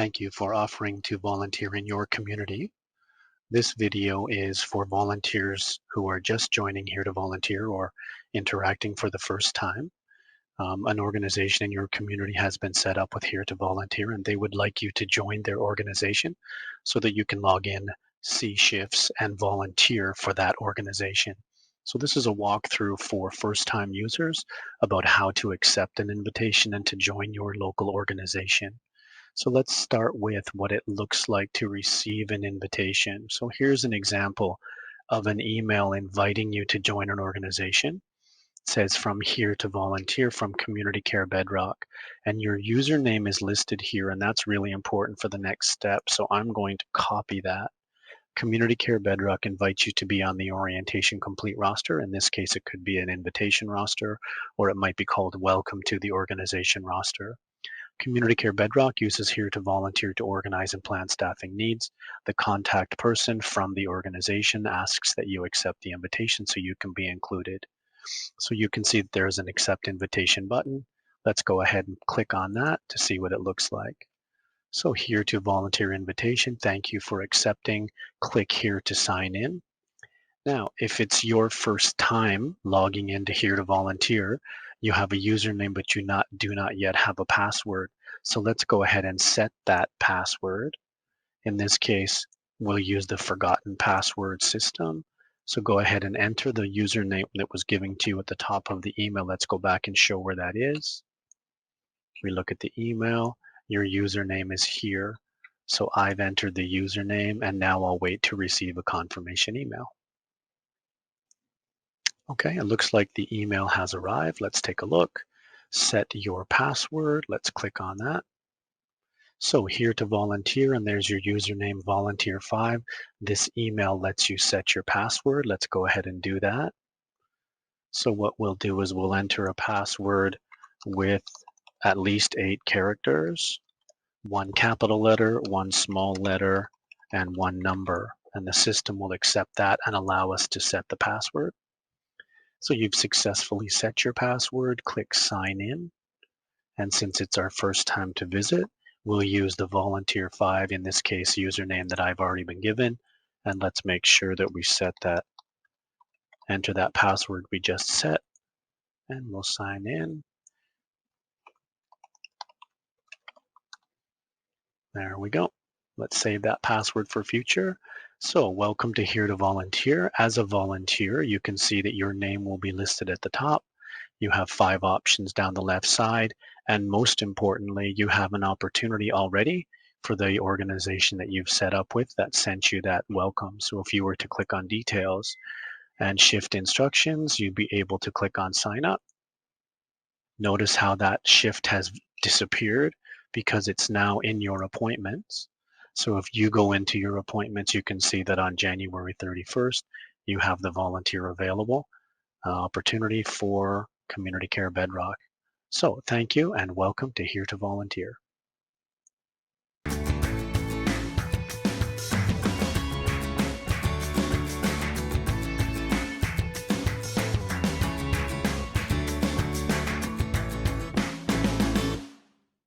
Thank you for offering to volunteer in your community. This video is for volunteers who are just joining Here to Volunteer or interacting for the first time. An organization in your community has been set up with Here to Volunteer, and they would like you to join their organization so that you can log in, see shifts, and volunteer for that organization. So this is a walkthrough for first-time users about how to accept an invitation and to join your local organization. So let's start with what it looks like to receive an invitation. So here's an example of an email inviting you to join an organization. It says from Here to Volunteer from Community Care Bedrock. And your username is listed here, and that's really important for the next step. So I'm going to copy that. Community Care Bedrock invites you to be on the Orientation Complete roster. In this case, it could be an invitation roster, or it might be called Welcome to the Organization roster. Community Care Bedrock uses Here to Volunteer to organize and plan staffing needs. The contact person from the organization asks that you accept the invitation so you can be included. So you can see that there's an accept invitation button. Let's go ahead and click on that to see what it looks like. So Here to Volunteer invitation, thank you for accepting. Click here to sign in. Now, if it's your first time logging into Here to Volunteer, you have a username, but you do not yet have a password. So let's go ahead and set that password. In this case, we'll use the forgotten password system. So go ahead and enter the username that was given to you at the top of the email. Let's go back and show where that is. We look at the email. Your username is here. So I've entered the username, and now I'll wait to receive a confirmation email. Okay, it looks like the email has arrived. Let's take a look. Set your password. Let's click on that. So Here to Volunteer, and there's your username, volunteer5. This email lets you set your password. Let's go ahead and do that. So what we'll do is we'll enter a password with at least 8 characters, 1 capital letter, 1 small letter, and 1 number. And the system will accept that and allow us to set the password. So you've successfully set your password. Click sign in. And since it's our first time to visit, we'll use the volunteer5, in this case, username that I've already been given. And let's make sure that we set that, enter that password we just set, and we'll sign in. There we go. Let's save that password for future. So welcome to Here to Volunteer. As a volunteer, you can see that your name will be listed at the top. You have 5 options down the left side. And most importantly, you have an opportunity already for the organization that you've set up with that sent you that welcome. So if you were to click on details and shift instructions, you'd be able to click on sign up. Notice how that shift has disappeared because it's now in your appointments. So if you go into your appointments, you can see that on January 31st, you have the volunteer available opportunity for Community Care Bedrock. So thank you and welcome to Here to Volunteer.